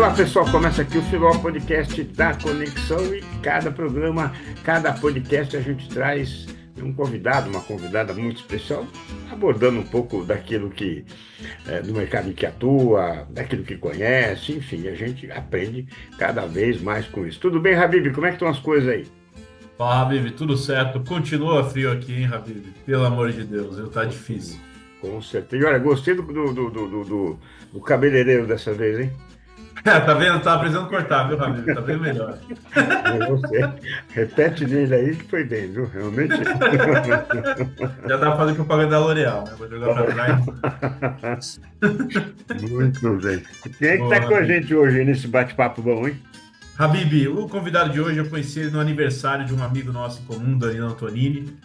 Olá pessoal, começa aqui o Filó Podcast da Conexão e cada programa, cada podcast a gente traz um convidado, uma convidada muito especial, abordando um pouco daquilo que do mercado em que atua, daquilo que conhece, enfim, a gente aprende cada vez mais com isso. Tudo bem, Habib? Como é que estão as coisas aí? Fala, Habib, tudo certo? Continua frio aqui, hein, Habib? Pelo amor de Deus, viu? Tá Continua. difícil. Com certeza. E olha, gostei do cabeleireiro dessa vez, hein? Tá vendo? Tava precisando cortar, viu, Habib? Tá bem melhor. Eu gostei. Repete nele aí que foi bem, viu? Realmente. Já tava fazendo propaganda da L'Oréal, né? Vou jogar pra trás. Muito bem. E quem é que está Boa, com a Habib. gente hoje nesse bate-papo bom, hein? Habib, o convidado de hoje eu conheci ele no aniversário de um amigo nosso em comum, Danilo Antonini.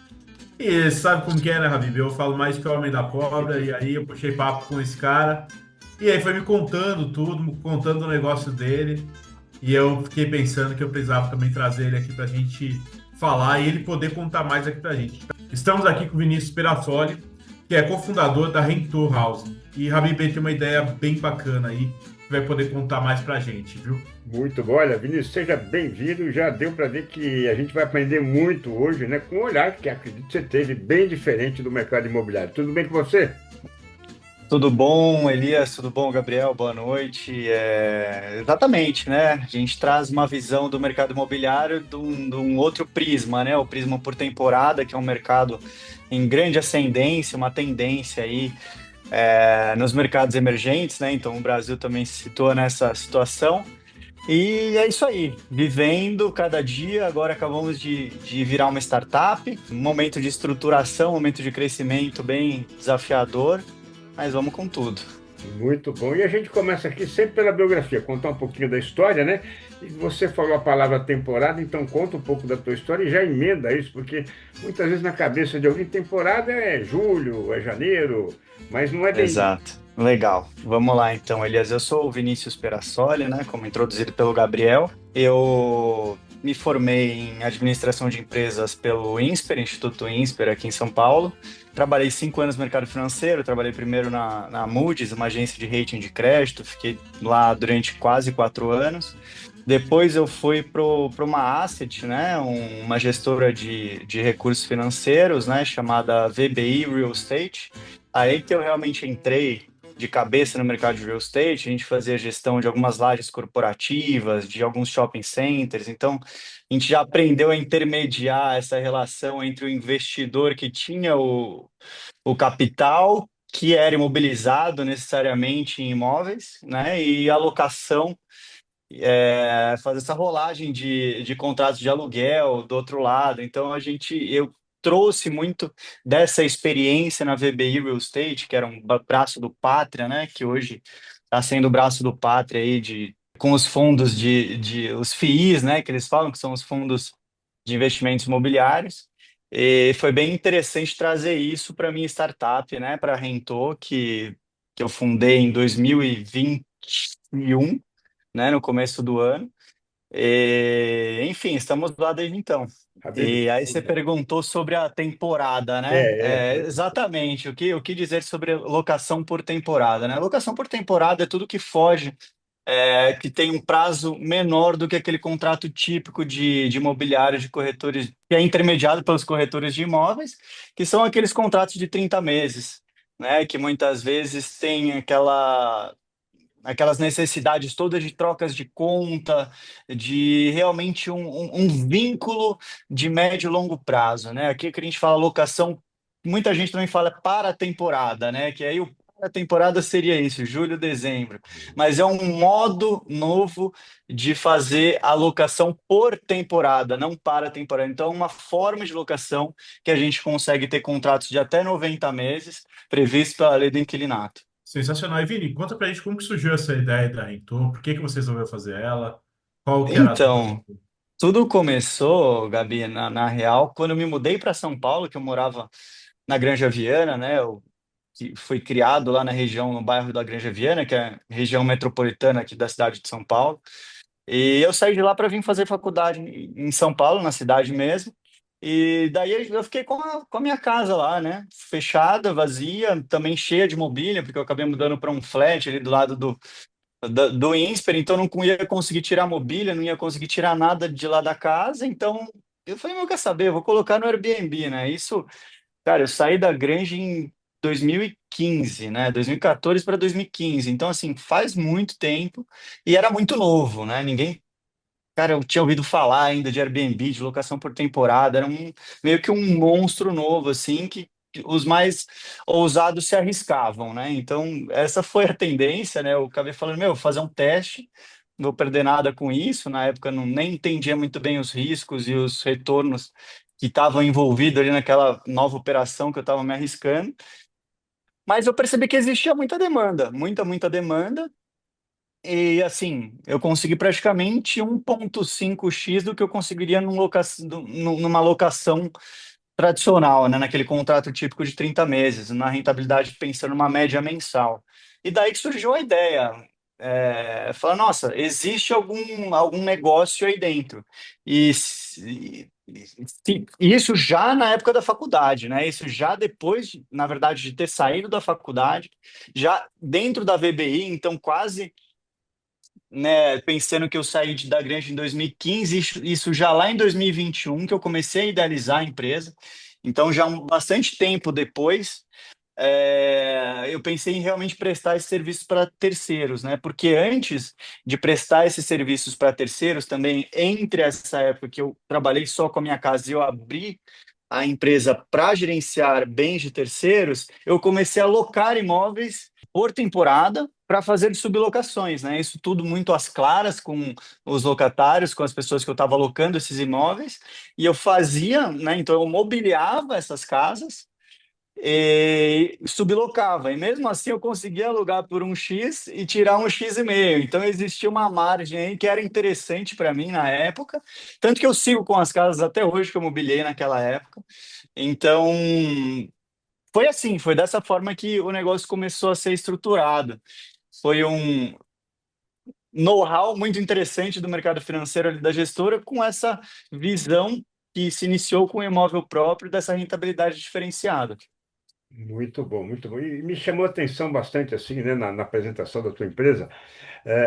E sabe como que é, né, Habib? Eu falo mais que o Homem da Cobra, e aí eu puxei papo com esse cara. E aí foi me contando tudo, me contando o negócio dele. E eu fiquei pensando que eu precisava também trazer ele aqui para a gente falar e ele poder contar mais aqui para a gente. Estamos aqui com o Vinícius Perassoli, que é cofundador da Rentor Housing. E Habib tem uma ideia bem bacana aí, que vai poder contar mais para a gente, viu? Muito bom. Olha, Vinícius, seja bem-vindo. Já deu para ver que a gente vai aprender muito hoje, né? Com um olhar que acredito que você teve bem diferente do mercado imobiliário. Tudo bem com você? Tudo bom, Elias? Tudo bom, Gabriel? Boa noite. Exatamente, né? A gente traz uma visão do mercado imobiliário de um outro prisma, né? O prisma por temporada, que é um mercado em grande ascendência, uma tendência aí nos mercados emergentes, né? Então o Brasil também se situa nessa situação. E é isso aí, vivendo cada dia. Agora acabamos de virar uma startup, um momento de estruturação, um momento de crescimento bem desafiador, mas vamos com tudo. Muito bom. E a gente começa aqui sempre pela biografia, contar um pouquinho da história, né? E você falou a palavra temporada, então conta um pouco da tua história e já emenda isso, porque muitas vezes na cabeça de alguém temporada é julho, é janeiro, mas não é bem isso. Exato. Legal. Vamos lá então, Elias. Eu sou o Vinícius Perassoli, né? Como introduzido pelo Gabriel. Eu me formei em administração de empresas pelo INSPER, Instituto INSPER, aqui em São Paulo. Trabalhei 5 anos no mercado financeiro. Trabalhei primeiro na Moody's, uma agência de rating de crédito. Fiquei lá durante quase 4 anos. Depois eu fui para uma asset, né? Uma gestora de recursos financeiros, né? Chamada VBI Real Estate. Aí que eu realmente entrei de cabeça no mercado de real estate. A gente fazia gestão de algumas lajes corporativas, de alguns shopping centers. Então, a gente já aprendeu a intermediar essa relação entre o investidor que tinha o capital, que era imobilizado necessariamente em imóveis, né, e a locação, fazer essa rolagem de contratos de aluguel do outro lado. Então, eu trouxe muito dessa experiência na VBI Real Estate, que era um braço do Pátria, né, que hoje está sendo o braço do Pátria aí com os fundos os FIIs, né, que eles falam que são os fundos de investimentos imobiliários. E foi bem interessante trazer isso para minha startup, né, para a Rentô, que eu fundei em 2021, né, no começo do ano. Enfim, estamos lá desde então. Habib, E aí você perguntou sobre a temporada, né? é. Exatamente, o que dizer sobre locação por temporada, né? Locação por temporada é tudo que foge, que tem um prazo menor do que aquele contrato típico de imobiliário de corretores, que é intermediado pelos corretores de imóveis, que são aqueles contratos de 30 meses, né? Que muitas vezes tem aquelas necessidades todas de trocas de conta, de realmente um vínculo de médio e longo prazo, né? Aqui que a gente fala locação, muita gente também fala para a temporada, né? Que aí o para a temporada seria isso, julho, dezembro. Mas é um modo novo de fazer a locação por temporada, não para a temporada. Então, é uma forma de locação que a gente consegue ter contratos de até 90 meses, previsto pela lei do inquilinato. Sensacional. E Vini, conta pra gente como que surgiu essa ideia da Rentor, por que que você resolveu fazer ela, qual que era a atuação. Então, tudo começou, Gabi, na real, quando eu me mudei para São Paulo, que eu morava na Granja Viana, né? Eu que fui criado lá na região, no bairro da Granja Viana, que é a região metropolitana aqui da cidade de São Paulo. E eu saí de lá para vir fazer faculdade em São Paulo, na cidade mesmo. E daí eu fiquei com a minha casa lá, né? Fechada, vazia, também cheia de mobília, porque eu acabei mudando para um flat ali do lado do INSPER, então não ia conseguir tirar mobília, não ia conseguir tirar nada de lá da casa, então eu falei, meu, quer saber, eu vou colocar no Airbnb, né? Isso, cara, eu saí da Granja em 2015, né? 2014 para 2015, então assim, faz muito tempo e era muito novo, né? Ninguém, cara, eu tinha ouvido falar ainda de Airbnb, de locação por temporada, era meio que um monstro novo, assim, que os mais ousados se arriscavam, né? Então, essa foi a tendência, né? Eu acabei falando, meu, vou fazer um teste, não vou perder nada com isso. Na época, não nem entendia muito bem os riscos e os retornos que estavam envolvidos ali naquela nova operação que eu estava me arriscando. Mas eu percebi que existia muita demanda, muita demanda. E assim, eu consegui praticamente 1,5x do que eu conseguiria numa locação tradicional, né? Naquele contrato típico de 30 meses, na rentabilidade pensando numa média mensal. E daí que surgiu a ideia. Falar, nossa, existe algum negócio aí dentro. E isso já na época da faculdade, né? Isso já depois, na verdade, de ter saído da faculdade, já dentro da VBI, então quase, né, pensando que eu saí da Granja em 2015, isso já lá em 2021, que eu comecei a idealizar a empresa. Então, já bastante tempo depois, eu pensei em realmente prestar esses serviços para terceiros, né? Porque antes de prestar esses serviços para terceiros, também entre essa época que eu trabalhei só com a minha casa e eu abri a empresa para gerenciar bens de terceiros, eu comecei a locar imóveis por temporada para fazer sublocações, né? Isso tudo muito às claras com os locatários, com as pessoas que eu estava alocando esses imóveis, e eu fazia, né? Então eu mobiliava essas casas e sublocava. E mesmo assim eu conseguia alugar por um X e tirar um X e meio. Então existia uma margem aí que era interessante para mim na época. Tanto que eu sigo com as casas até hoje que eu mobiliei naquela época. Então foi assim, foi dessa forma que o negócio começou a ser estruturado. Foi um know-how muito interessante do mercado financeiro ali da gestora, com essa visão que se iniciou com o imóvel próprio dessa rentabilidade diferenciada. Muito bom, muito bom. E me chamou a atenção bastante, assim, né, na apresentação da tua empresa,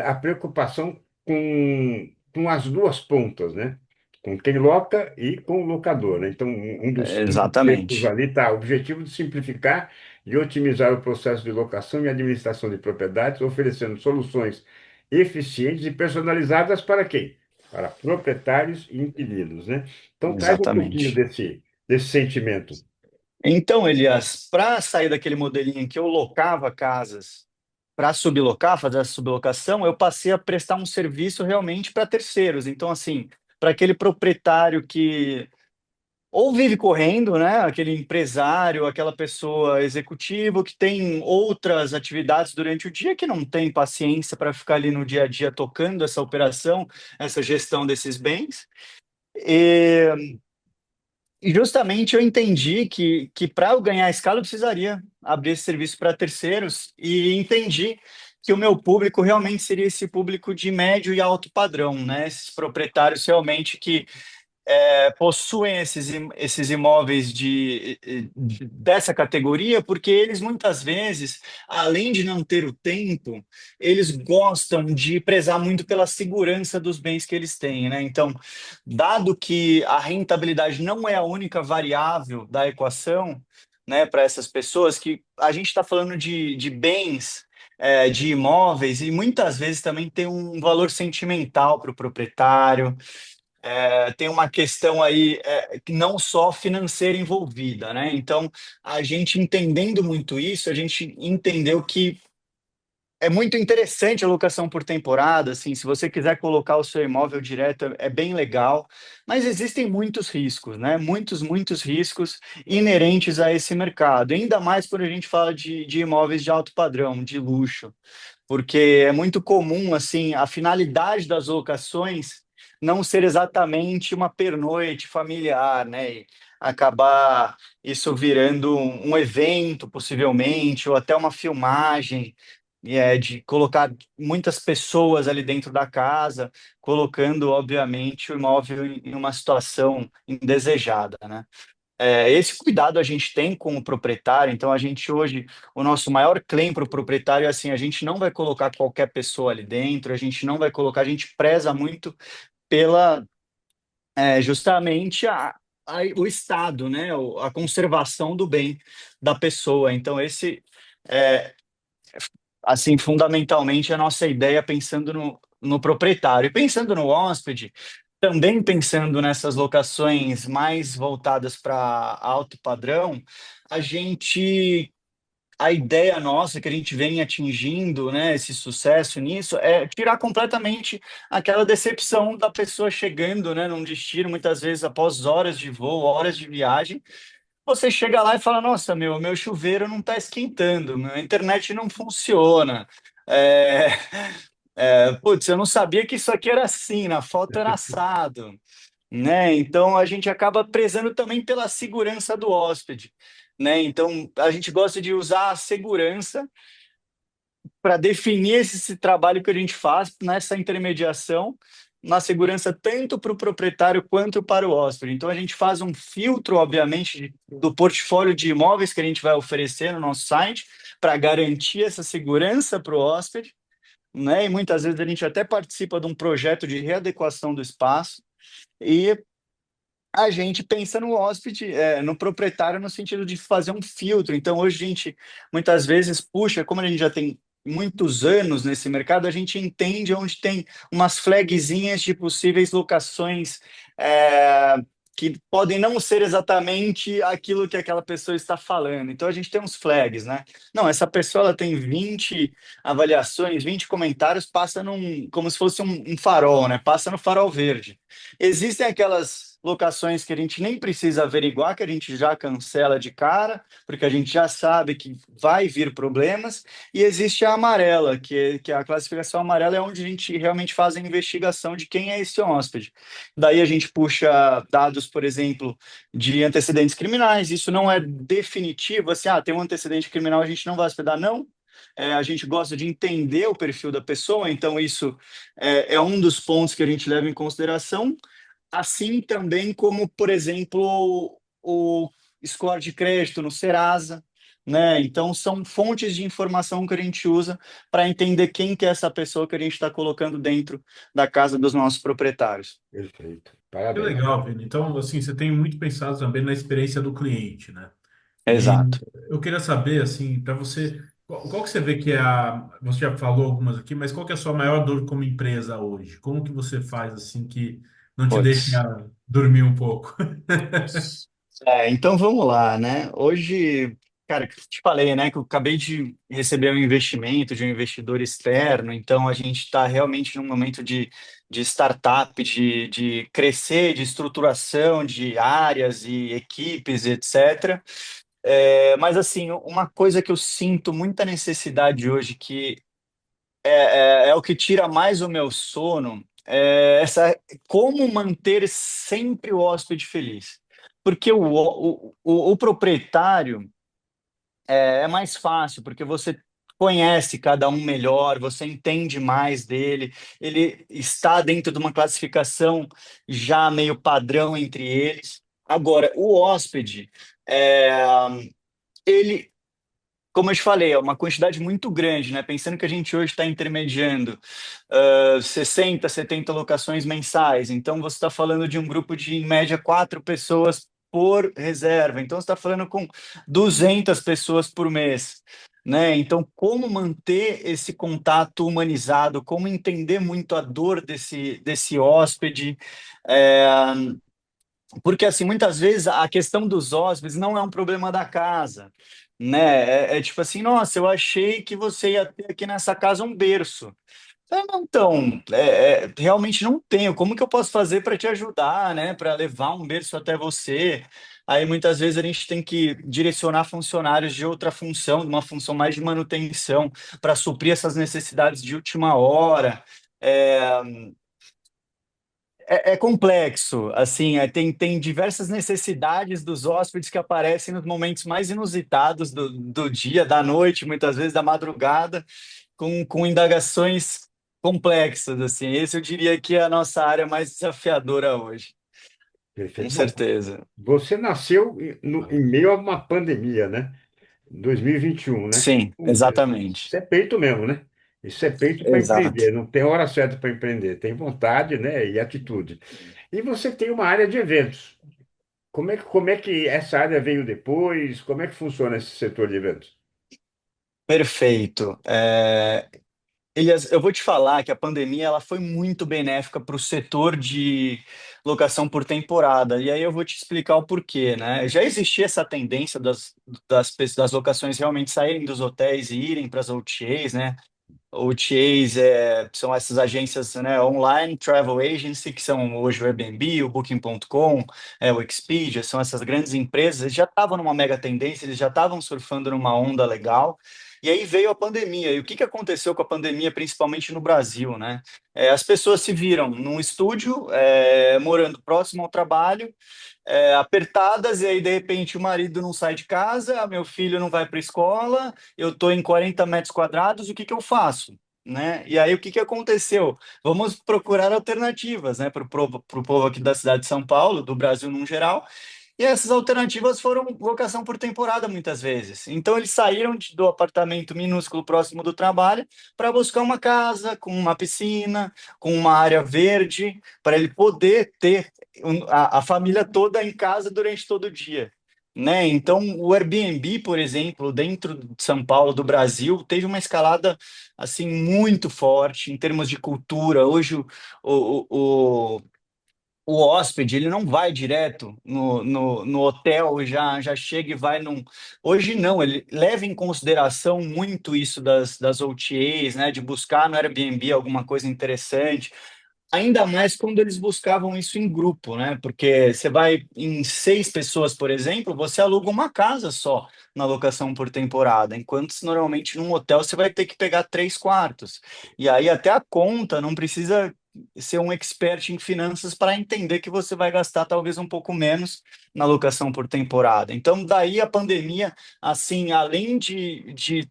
a preocupação com as duas pontas, né? Com quem loca e com o locador, né? Então, um dos tempos Exatamente. ali está o objetivo de simplificar e otimizar o processo de locação e administração de propriedades, oferecendo soluções eficientes e personalizadas para quem? Para proprietários e inquilinos, né? Então, traz um pouquinho Exatamente. desse sentimento. Então, Elias, para sair daquele modelinho em que eu locava casas para sublocar, fazer a sublocação, eu passei a prestar um serviço realmente para terceiros. Então, assim, para aquele proprietário que ou vive correndo, né? Aquele empresário, aquela pessoa executiva que tem outras atividades durante o dia que não tem paciência para ficar ali no dia a dia tocando essa operação, essa gestão desses bens. E justamente eu entendi que para eu ganhar escala eu precisaria abrir esse serviço para terceiros e entendi que o meu público realmente seria esse público de médio e alto padrão, né? Esses proprietários realmente que possuem esses imóveis dessa categoria, porque eles muitas vezes, além de não ter o tempo, eles gostam de prezar muito pela segurança dos bens que eles têm, né? Então, dado que a rentabilidade não é a única variável da equação, né, para essas pessoas, que a gente está falando de bens. De imóveis, e muitas vezes também tem um valor sentimental para o proprietário, tem uma questão aí que não só financeira envolvida, né? Então, a gente entendendo muito isso, a gente entendeu que é muito interessante a locação por temporada, assim, se você quiser colocar o seu imóvel direto, é bem legal, mas existem muitos riscos, né? Muitos riscos inerentes a esse mercado, ainda mais quando a gente fala de imóveis de alto padrão, de luxo, porque é muito comum, assim, a finalidade das locações não ser exatamente uma pernoite familiar, né? E acabar isso virando um evento, possivelmente, ou até uma filmagem, de colocar muitas pessoas ali dentro da casa, colocando, obviamente, o imóvel em uma situação indesejada, né? Esse cuidado a gente tem com o proprietário, então a gente hoje, o nosso maior claim para o proprietário é assim, a gente não vai colocar qualquer pessoa ali dentro, a gente não vai colocar, a gente preza muito pela justamente o estado, né, a conservação do bem da pessoa. Então esse é, assim, fundamentalmente a nossa ideia pensando no proprietário. E pensando no hóspede, também pensando nessas locações mais voltadas para alto padrão, a gente, a ideia nossa que a gente vem atingindo, né, esse sucesso nisso, é tirar completamente aquela decepção da pessoa chegando, né, num destino, muitas vezes após horas de voo, horas de viagem, você chega lá e fala, nossa, meu chuveiro não está esquentando, minha internet não funciona. É, putz, eu não sabia que isso aqui era assim, na foto era assado, né? Então a gente acaba prezando também pela segurança do hóspede, né? Então a gente gosta de usar a segurança para definir esse trabalho que a gente faz nessa intermediação, na segurança tanto para o proprietário quanto para o hóspede. Então a gente faz um filtro, obviamente, do portfólio de imóveis que a gente vai oferecer no nosso site para garantir essa segurança para o hóspede, né? E muitas vezes a gente até participa de um projeto de readequação do espaço. E a gente pensa no hóspede, no proprietário, no sentido de fazer um filtro. Então, hoje a gente muitas vezes puxa, como a gente já tem muitos anos nesse mercado, a gente entende onde tem umas flagzinhas de possíveis locações é, que podem não ser exatamente aquilo que aquela pessoa está falando. Então, a gente tem uns flags, né? Não, essa pessoa ela tem 20 avaliações, 20 comentários, passa como se fosse um farol, né? Passa no farol verde. Existem aquelas locações que a gente nem precisa averiguar, que a gente já cancela de cara, porque a gente já sabe que vai vir problemas, e existe a amarela, que a classificação amarela é onde a gente realmente faz a investigação de quem é esse hóspede. Daí a gente puxa dados, por exemplo, de antecedentes criminais, isso não é definitivo, assim, tem um antecedente criminal, a gente não vai hospedar, não. A gente gosta de entender o perfil da pessoa, então isso é um dos pontos que a gente leva em consideração. Assim também como, por exemplo, o score de crédito no Serasa, né? Então, são fontes de informação que a gente usa para entender quem que é essa pessoa que a gente está colocando dentro da casa dos nossos proprietários. Perfeito. Que Parabéns. legal, Vini. Então, assim, você tem muito pensado também na experiência do cliente, né? E Exato. eu queria saber, assim, para você, qual que você vê que é você já falou algumas aqui, mas qual que é a sua maior dor como empresa hoje? Como que você faz, assim, que não te deixe Puts. dormir um pouco? Então vamos lá, né? Hoje, cara, que eu te falei, né, que eu acabei de receber um investimento de um investidor externo, então a gente está realmente num momento de startup, de crescer, de estruturação de áreas e equipes, etc. Mas assim, uma coisa que eu sinto muita necessidade hoje, que é o que tira mais o meu sono, como manter sempre o hóspede feliz. Porque o proprietário é mais fácil, porque você conhece cada um melhor, você entende mais dele, ele está dentro de uma classificação já meio padrão entre eles. Agora, o hóspede, é, ele como eu te falei, é uma quantidade muito grande, né? Pensando que a gente hoje está intermediando 60, 70 locações mensais, então você está falando de um grupo de, em média, 4 pessoas por reserva, então você está falando com 200 pessoas por mês, né? Então, como manter esse contato humanizado, como entender muito a dor desse hóspede, é, porque, assim, muitas vezes a questão dos hóspedes não é um problema da casa, né? Tipo assim, nossa, eu achei que você ia ter aqui nessa casa um berço. Não, então, realmente não tenho. Como que eu posso fazer para te ajudar, né? Para levar um berço até você? Aí muitas vezes a gente tem que direcionar funcionários de outra função, de uma função mais de manutenção, para suprir essas necessidades de última hora. É, é complexo, assim, tem diversas necessidades dos hóspedes que aparecem nos momentos mais inusitados do dia, da noite, muitas vezes da madrugada, com indagações complexas, assim. Esse eu diria que é a nossa área mais desafiadora hoje. com Perfeito. Bom, certeza. você nasceu em meio a uma pandemia, né? 2021, né? Sim, Isso exatamente. é peito mesmo, né? Isso é peito para Exato. empreender. Não tem hora certa para empreender. Tem vontade, né? E atitude. E você tem uma área de eventos. Como é que essa área veio depois? Como é que funciona esse setor de eventos? Perfeito. Elias, eu vou te falar que a pandemia ela foi muito benéfica para o setor de locação por temporada. E aí eu vou te explicar o porquê, né? Já existia essa tendência das locações realmente saírem dos hotéis e irem para as OTAs, né? OTAs são essas agências, né, online, travel agency, que são hoje o Airbnb, o Booking.com, o Expedia, são essas grandes empresas, eles já estavam numa mega tendência, eles já estavam surfando numa onda legal, e aí veio a pandemia. E o que que aconteceu com a pandemia, principalmente no Brasil, né? As pessoas se viram num estúdio, morando próximo ao trabalho, apertadas, e aí de repente o marido não sai de casa, meu filho não vai para a escola, eu estou em 40 metros quadrados, o que que eu faço? Né? E aí o que que aconteceu? Vamos procurar alternativas, né, para o povo aqui da cidade de São Paulo, do Brasil num geral, e essas alternativas foram locação por temporada, muitas vezes. Então, eles saíram do apartamento minúsculo próximo do trabalho para buscar uma casa com uma piscina, com uma área verde, para ele poder ter a família toda em casa durante todo o dia. Né? Então, o Airbnb, por exemplo, dentro de São Paulo, do Brasil, teve uma escalada assim muito forte em termos de cultura. Hoje, o, o hóspede ele não vai direto no hotel, já chega e vai num. Hoje não, ele leva em consideração muito isso das OTAs, né? De buscar no Airbnb alguma coisa interessante. Ainda mais quando eles buscavam isso em grupo, né? Porque você vai em 6 pessoas, por exemplo, você aluga uma casa só na locação por temporada, enquanto se normalmente num hotel você vai ter que pegar 3 quartos. E aí até a conta não precisa ser um expert em finanças para entender que você vai gastar talvez um pouco menos na locação por temporada. Então, daí a pandemia, assim, além de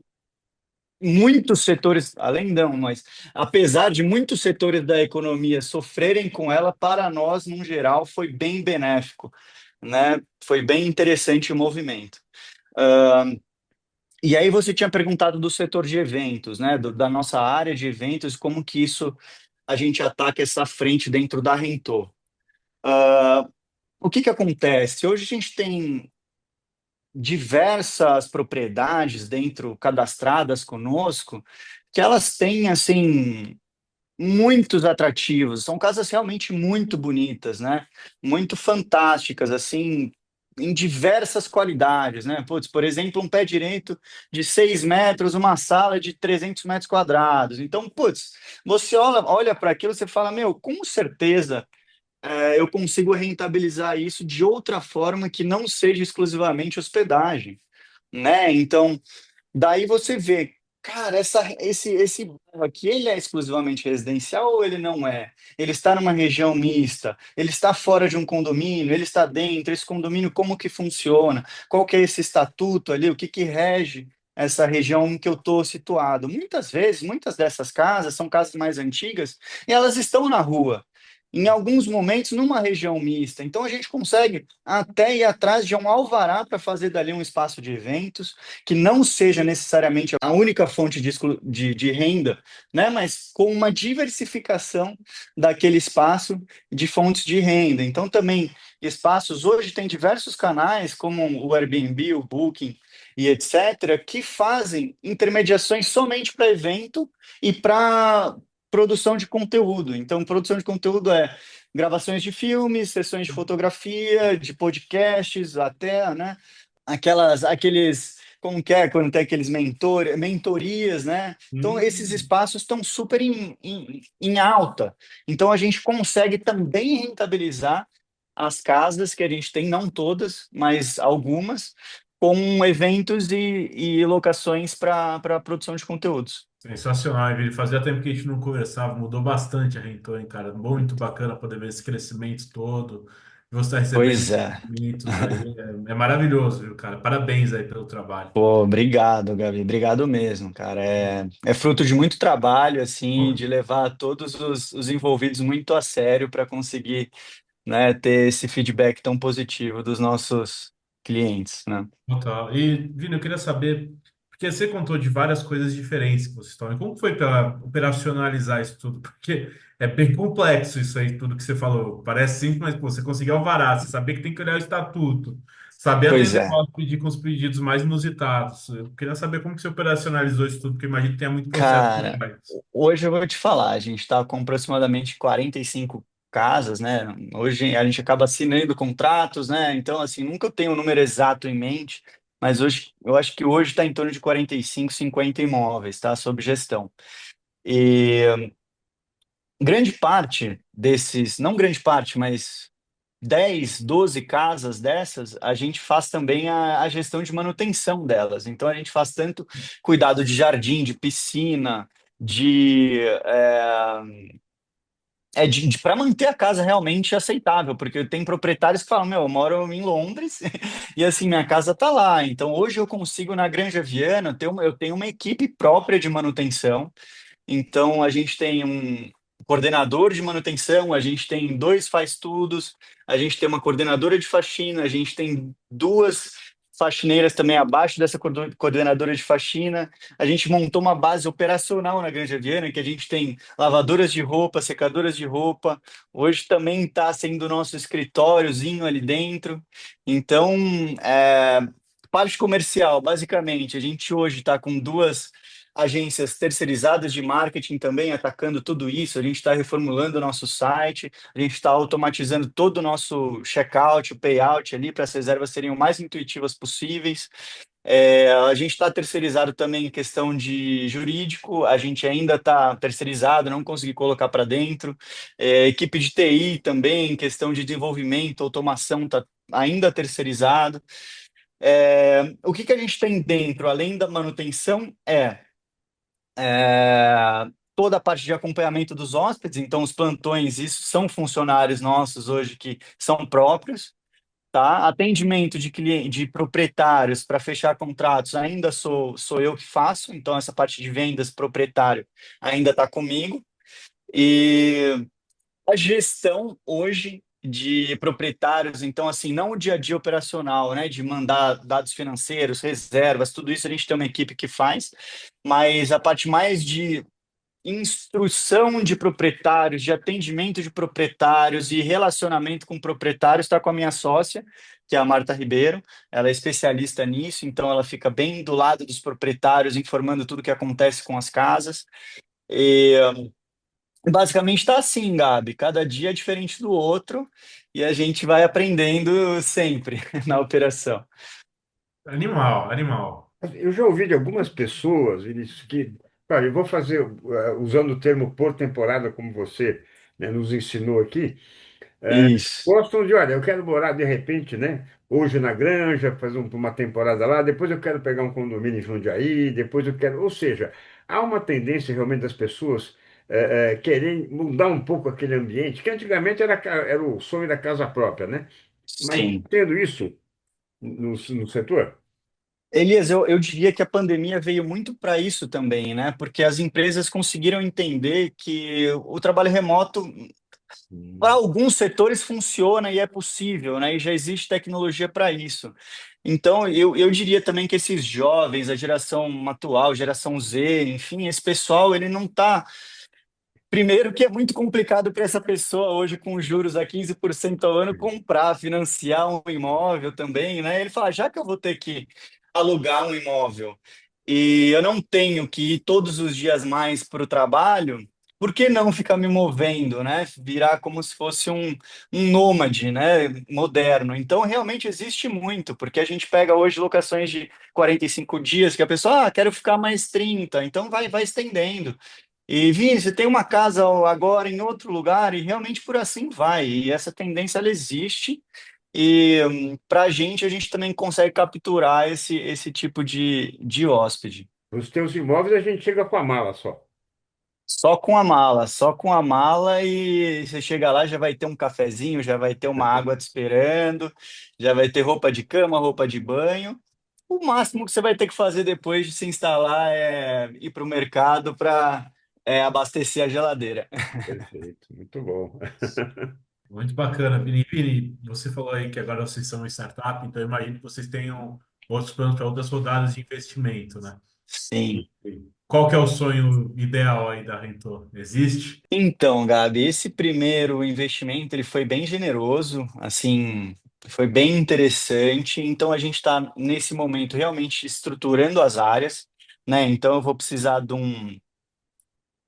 muitos setores, além não, mas apesar de muitos setores da economia sofrerem com ela, para nós, no geral, foi bem benéfico, né? Foi bem interessante o movimento. Ah, e aí você tinha perguntado do setor de eventos, né? Da nossa área de eventos, como que isso a gente ataca essa frente dentro da Rentor. Ah, o que que acontece? Hoje a gente tem diversas propriedades dentro cadastradas conosco que elas têm assim muitos atrativos, são casas realmente muito bonitas, né? Muito fantásticas assim, em diversas qualidades, né? Putz, por exemplo, um pé direito de 6 metros, uma sala de 300 metros quadrados. Então, putz, você olha para aquilo, você fala, meu, com certeza eu consigo rentabilizar isso de outra forma que não seja exclusivamente hospedagem, né? Então, daí você vê, cara, esse bairro aqui, ele é exclusivamente residencial ou ele não é? Ele está numa região mista, ele está fora de um condomínio, ele está dentro, esse condomínio como que funciona? Qual que é esse estatuto ali? O que que rege essa região em que eu estou situado? Muitas vezes, muitas dessas casas são casas mais antigas e elas estão na rua. Em alguns momentos, numa região mista. Então, a gente consegue até ir atrás de um alvará para fazer dali um espaço de eventos, que não seja necessariamente a única fonte de renda, né? Mas com uma diversificação daquele espaço de fontes de renda. Então, também espaços, hoje tem diversos canais, como o Airbnb, o Booking e etc., que fazem intermediações somente para evento e para produção de conteúdo. Então, produção de conteúdo é gravações de filmes, sessões de fotografia, de podcasts, até, né? Aqueles, como que é, quando tem aqueles mentorias, né? Então, esses Hum, espaços estão super em alta. Então, a gente consegue também rentabilizar as casas que a gente tem, não todas, mas algumas, com eventos e locações para produção de conteúdos. sensacional, Emílio. Fazia tempo que a gente não conversava, mudou bastante a Rentor, hein, cara. Muito bacana poder ver esse crescimento todo. Você está recebendo Pois é. investimentos aí. É maravilhoso, viu, cara? Parabéns aí pelo trabalho. Pô, obrigado, Gabi. Obrigado mesmo, cara. É fruto de muito trabalho, assim, de levar todos os envolvidos muito a sério para conseguir né, ter esse feedback tão positivo dos nossos clientes, né? Total. E, Vini, eu queria saber, porque você contou de várias coisas diferentes que vocês estão. Como foi para operacionalizar isso tudo? Porque é bem complexo isso aí, tudo que você falou. Parece simples, mas pô, você conseguir alvará, você saber que tem que olhar o estatuto, saber Pois atender é. o hóspede com os pedidos mais inusitados. Eu queria saber como que você operacionalizou isso tudo, porque eu imagino que tenha muito processo por Cara, trás. hoje eu vou te falar, a gente está com aproximadamente 45 casas, né? Hoje a gente acaba assinando contratos, né? Então, assim, nunca eu tenho o número exato em mente, mas hoje eu acho que hoje está em torno de 45, 50 imóveis, tá? Sob gestão. E grande parte desses, não grande parte, mas 10, 12 casas dessas, a gente faz também a gestão de manutenção delas. Então, a gente faz tanto cuidado de jardim, de piscina, de, para manter a casa realmente aceitável, porque tem proprietários que falam, meu, eu moro em Londres e assim, minha casa tá lá. Então, hoje eu consigo, na Granja Viana, eu tenho uma equipe própria de manutenção. Então, a gente tem um coordenador de manutenção, a gente tem dois faz-tudos, a gente tem uma coordenadora de faxina, a gente tem duas faxineiras também abaixo dessa coordenadora de faxina. A gente montou uma base operacional na Granja Viana, que a gente tem lavadoras de roupa, secadoras de roupa. Hoje também está sendo o nosso escritóriozinho ali dentro. Então, parte comercial, basicamente, a gente hoje está com duas agências terceirizadas de marketing também atacando tudo isso. A gente está reformulando o nosso site, a gente está automatizando todo o nosso checkout, o payout ali para as reservas serem o mais intuitivas possíveis. A gente está terceirizado também em questão de jurídico, a gente ainda está terceirizado, não consegui colocar para dentro. Equipe de TI também, em questão de desenvolvimento, automação, está ainda terceirizado. O que que a gente tem dentro, além da manutenção, toda a parte de acompanhamento dos hóspedes, então os plantões, isso são funcionários nossos hoje que são próprios, tá? Atendimento de cliente, de proprietários para fechar contratos, ainda sou eu que faço, então essa parte de vendas proprietário ainda está comigo. E a gestão hoje de proprietários, então assim, não o dia a dia operacional, né, de mandar dados financeiros, reservas, tudo isso a gente tem uma equipe que faz, mas a parte mais de instrução de proprietários, de atendimento de proprietários e relacionamento com proprietários está com a minha sócia, que é a Marta Ribeiro. Ela é especialista nisso, então ela fica bem do lado dos proprietários, informando tudo o que acontece com as casas. E basicamente está assim, Gabi. Cada dia é diferente do outro e a gente vai aprendendo sempre na operação. Animal, animal. Eu já ouvi de algumas pessoas, Vinícius, que, claro, eu vou fazer, usando o termo por temporada, como você, né, nos ensinou aqui, Isso. gostam de, olha, eu quero morar de repente, né? Hoje na Granja, fazer uma temporada lá, depois eu quero pegar um condomínio em Jundiaí, depois eu quero. Ou seja, há uma tendência realmente das pessoas querem mudar um pouco aquele ambiente, que antigamente era o sonho da casa própria, né? Mas Sim. tendo isso no setor. Elias, eu diria que a pandemia veio muito para isso também, né? Porque as empresas conseguiram entender que o trabalho remoto, para Hum. alguns setores, funciona e é possível, né? E já existe tecnologia para isso. Então, eu diria também que esses jovens, a geração atual, geração Z, enfim, esse pessoal, ele não está. Primeiro, que é muito complicado para essa pessoa hoje, com juros a 15% ao ano, comprar, financiar um imóvel também, né? Ele fala, já que eu vou ter que alugar um imóvel e eu não tenho que ir todos os dias mais para o trabalho, por que não ficar me movendo, né? Virar como se fosse um nômade, né? Moderno. Então, realmente existe muito, porque a gente pega hoje locações de 45 dias, que a pessoa, quero ficar mais 30, então vai estendendo. E, Vini, você tem uma casa agora em outro lugar e realmente por assim vai. E essa tendência ela existe. E para a gente também consegue capturar esse tipo de hóspede. Os teus imóveis a gente chega com a mala só. Só com a mala e você chega lá, já vai ter um cafezinho, já vai ter uma água te esperando, já vai ter roupa de cama, roupa de banho. O máximo que você vai ter que fazer depois de se instalar é ir para o mercado para abastecer a geladeira. Perfeito, muito bom. Muito bacana, Vini. Vini, você falou aí que agora vocês são uma startup, então eu imagino que vocês tenham outros planos para outras rodadas de investimento, né? Sim. E qual que é o sonho ideal aí da Rentor? Existe? Então, Gabi, esse primeiro investimento ele foi bem generoso, assim, foi bem interessante. Então, a gente está nesse momento realmente estruturando as áreas, né? Então, eu vou precisar de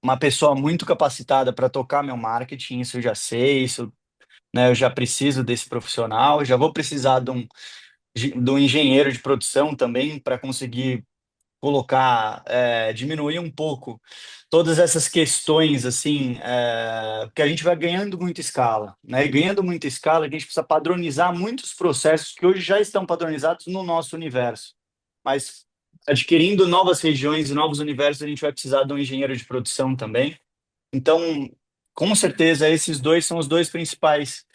uma pessoa muito capacitada para tocar meu marketing, isso eu já sei, isso, né? Eu já preciso desse profissional. Eu já vou precisar de um engenheiro de produção também para conseguir colocar, diminuir um pouco todas essas questões, assim, que a gente vai ganhando muita escala, né? E ganhando muita escala, a gente precisa padronizar muitos processos que hoje já estão padronizados no nosso universo. Mas adquirindo novas regiões e novos universos, a gente vai precisar de um engenheiro de produção também. Então, com certeza, esses dois são os dois principais.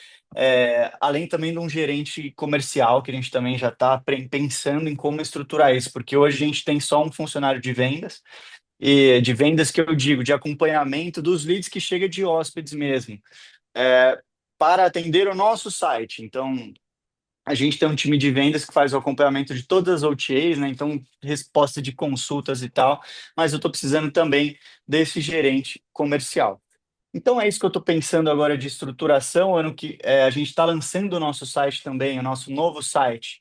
Além também de um gerente comercial, que a gente também já está pensando em como estruturar isso, porque hoje a gente tem só um funcionário de vendas, e de vendas que eu digo, de acompanhamento dos leads que chega de hóspedes mesmo, é, para atender o nosso site. Então, a gente tem um time de vendas que faz o acompanhamento de todas as OTAs, né? Então, resposta de consultas e tal, mas eu estou precisando também desse gerente comercial. Então é isso que eu estou pensando agora de estruturação. Ano que a gente está lançando o nosso site também, o nosso novo site,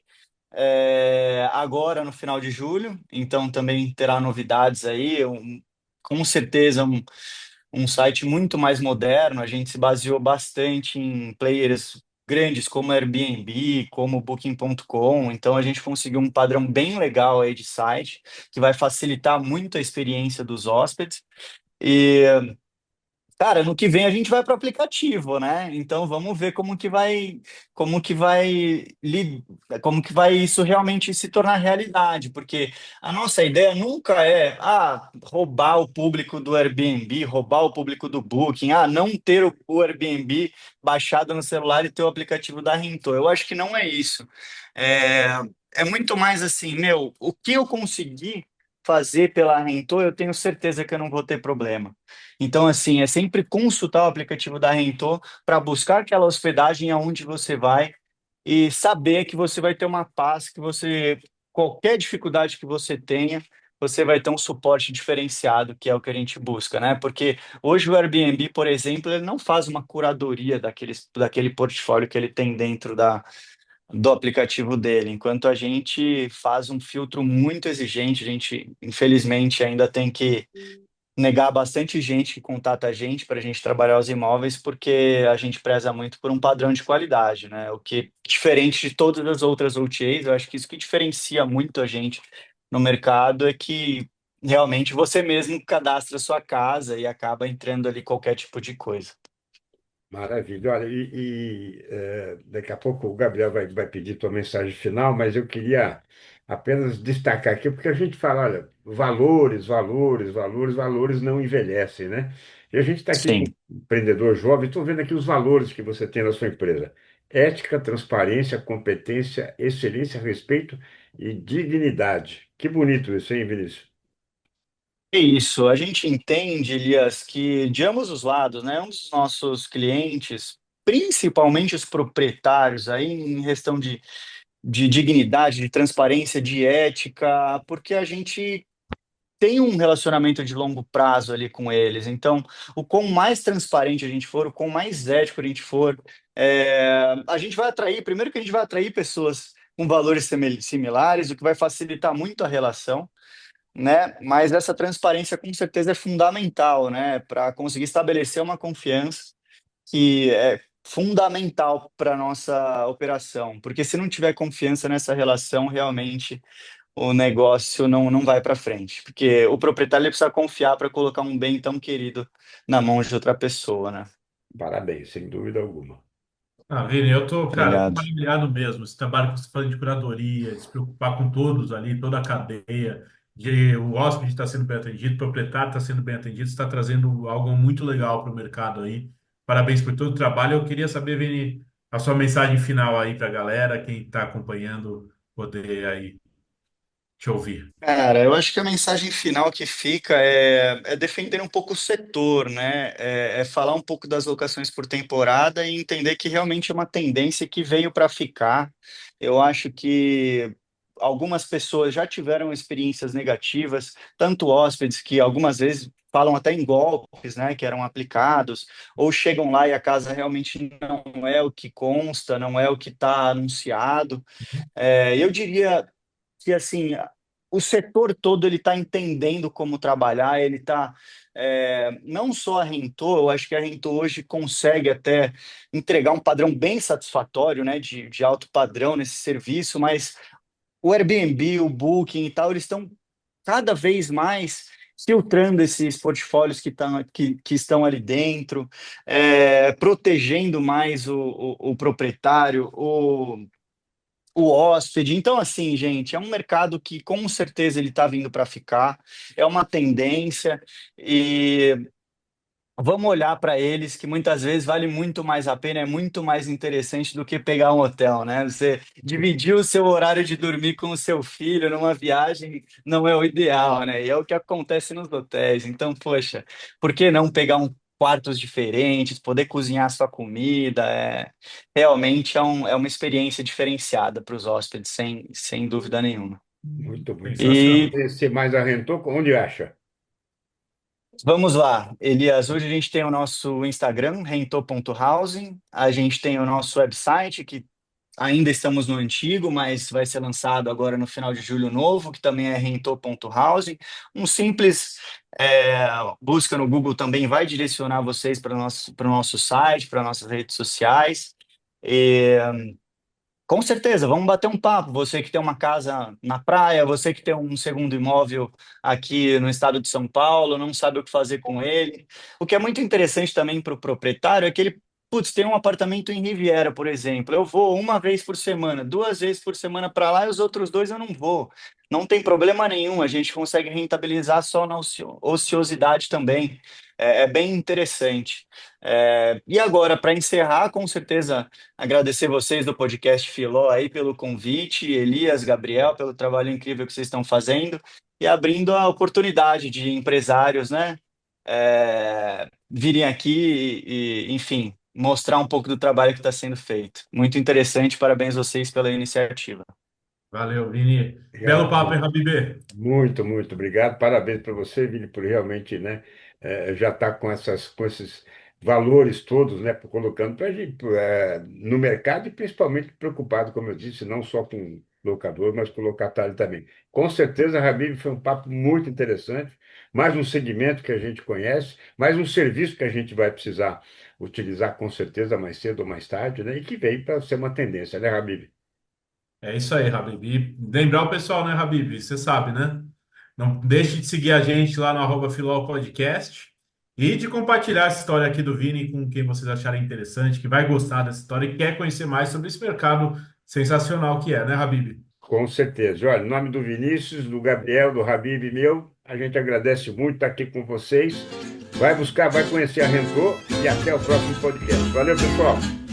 agora no final de julho. Então também terá novidades aí. Com certeza um site muito mais moderno. A gente se baseou bastante em players grandes como Airbnb, como Booking.com. Então a gente conseguiu um padrão bem legal aí de site que vai facilitar muito a experiência dos hóspedes. E cara, no que vem a gente vai para o aplicativo, né? Então vamos ver como que vai, como que vai isso realmente se tornar realidade, porque a nossa ideia nunca é roubar o público do Airbnb, roubar o público do Booking, não ter o Airbnb baixado no celular e ter o aplicativo da Rento. Eu acho que não é isso. É, é muito mais assim, meu, o que eu conseguir fazer pela Rento, eu tenho certeza que eu não vou ter problema. Então, assim, é sempre consultar o aplicativo da Rentô para buscar aquela hospedagem aonde você vai e saber que você vai ter uma paz, que você, qualquer dificuldade que você tenha, você vai ter um suporte diferenciado, que é o que a gente busca, né? Porque hoje o Airbnb, por exemplo, ele não faz uma curadoria daquele portfólio que ele tem dentro do aplicativo dele, enquanto a gente faz um filtro muito exigente, a gente, infelizmente, ainda tem que negar bastante gente que contata a gente para a gente trabalhar os imóveis, porque a gente preza muito por um padrão de qualidade, né? O que, diferente de todas as outras OTAs, eu acho que isso que diferencia muito a gente no mercado é que realmente você mesmo cadastra a sua casa e acaba entrando ali qualquer tipo de coisa. Maravilha. Olha, daqui a pouco o Gabriel vai pedir tua mensagem final, mas eu queria apenas destacar aqui, porque a gente fala, olha, valores, valores, valores, valores não envelhecem, né? E a gente está aqui com Sim. um empreendedor jovem, estou vendo aqui os valores que você tem na sua empresa: ética, transparência, competência, excelência, respeito e dignidade. Que bonito isso, hein, Vinícius? É isso, a gente entende, Elias, que de ambos os lados, né, um dos nossos clientes, principalmente os proprietários, aí em questão de dignidade, de transparência, de ética, porque a gente tem um relacionamento de longo prazo ali com eles. Então, o quão mais transparente a gente for, o quão mais ético a gente for, a gente vai atrair, primeiro que a gente vai atrair pessoas com valores similares, o que vai facilitar muito a relação, né? Mas essa transparência com certeza é fundamental, né? Para conseguir estabelecer uma confiança que é fundamental para nossa operação, porque se não tiver confiança nessa relação, realmente o negócio não vai para frente, porque o proprietário ele precisa confiar para colocar um bem tão querido na mão de outra pessoa, né? Parabéns, sem dúvida alguma. Vini, eu tô, cara, eu tô Obrigado. maravilhado mesmo. Esse trabalho que você faz de curadoria, de se preocupar com todos ali, toda a cadeia, de o hóspede está sendo bem atendido, o proprietário está sendo bem atendido, está trazendo algo muito legal para o mercado aí. Parabéns por todo o trabalho. Eu queria saber, Vini, a sua mensagem final aí para a galera, quem está acompanhando, poder aí. te ouvir. Cara, eu acho que a mensagem final que fica é defender um pouco o setor, né? É falar um pouco das locações por temporada e entender que realmente é uma tendência que veio para ficar. Eu acho que algumas pessoas já tiveram experiências negativas, tanto hóspedes que algumas vezes falam até em golpes, né, que eram aplicados, ou chegam lá e a casa realmente não é o que consta, não é o que está anunciado. Eu diria que assim o setor todo ele está entendendo como trabalhar, ele está não só a Rentou, eu acho que a Rentou hoje consegue até entregar um padrão bem satisfatório, né, de alto padrão nesse serviço, mas o Airbnb, o Booking e tal, eles estão cada vez mais filtrando esses portfólios que estão ali dentro, protegendo mais o proprietário, o hóspede. Então, assim, gente, é um mercado que com certeza ele está vindo para ficar, é uma tendência e vamos olhar para eles que muitas vezes vale muito mais a pena, é muito mais interessante do que pegar um hotel, né? Você dividir o seu horário de dormir com o seu filho numa viagem não é o ideal, né? E é o que acontece nos hotéis. Então, poxa, por que não pegar um quartos diferentes, poder cozinhar sua comida? Realmente é uma experiência diferenciada para os hóspedes, sem dúvida nenhuma. Muito bem. Quem quiser Sensacional. E conhecer mais a Rentou, onde acha? vamos lá, Elias. Hoje a gente tem o nosso Instagram, rento.housing. A gente tem o nosso website, que ainda estamos no antigo, mas vai ser lançado agora no final de julho novo, que também é rento.housing. Um simples busca no Google também vai direcionar vocês para o nosso site, para nossas redes sociais. Com certeza, vamos bater um papo. Você que tem uma casa na praia, você que tem um segundo imóvel aqui no estado de São Paulo, não sabe o que fazer com ele. O que é muito interessante também para o proprietário é que ele, putz, tem um apartamento em Riviera, por exemplo. Eu vou uma vez por semana, duas vezes por semana para lá e os outros dois eu não vou. Não tem problema nenhum, a gente consegue rentabilizar só na ociosidade também. É bem interessante. E agora, para encerrar, com certeza. Agradecer vocês do podcast Filó aí pelo convite, Elias, Gabriel, pelo trabalho incrível que vocês estão fazendo e abrindo a oportunidade de empresários, né, virem aqui enfim, mostrar um pouco do trabalho que está sendo feito. Muito interessante, parabéns vocês pela iniciativa. Valeu, Vini. Belo papo, hein, Realmente. Habibê? Muito obrigado. Parabéns para você, Vini, por realmente, né, já estar com esses valores todos, né, colocando para gente no mercado e principalmente preocupado, como eu disse, não só com locador, mas com locatário também. Com certeza, Habib, foi um papo muito interessante, mais um segmento que a gente conhece, mais um serviço que a gente vai precisar utilizar com certeza mais cedo ou mais tarde, né, e que veio para ser uma tendência, né, Habib? É isso aí, Habib. E lembrar o pessoal, né, Habib? Você sabe, né? Não deixe de seguir a gente lá no @Filó Podcast e de compartilhar essa história aqui do Vini com quem vocês acharem interessante, que vai gostar dessa história e quer conhecer mais sobre esse mercado sensacional que é, né, Habib? Com certeza. Olha, em nome do Vinícius, do Gabriel, do Habib e meu, a gente agradece muito estar aqui com vocês. Vai buscar, vai conhecer a Rentor e até o próximo podcast. Valeu, pessoal!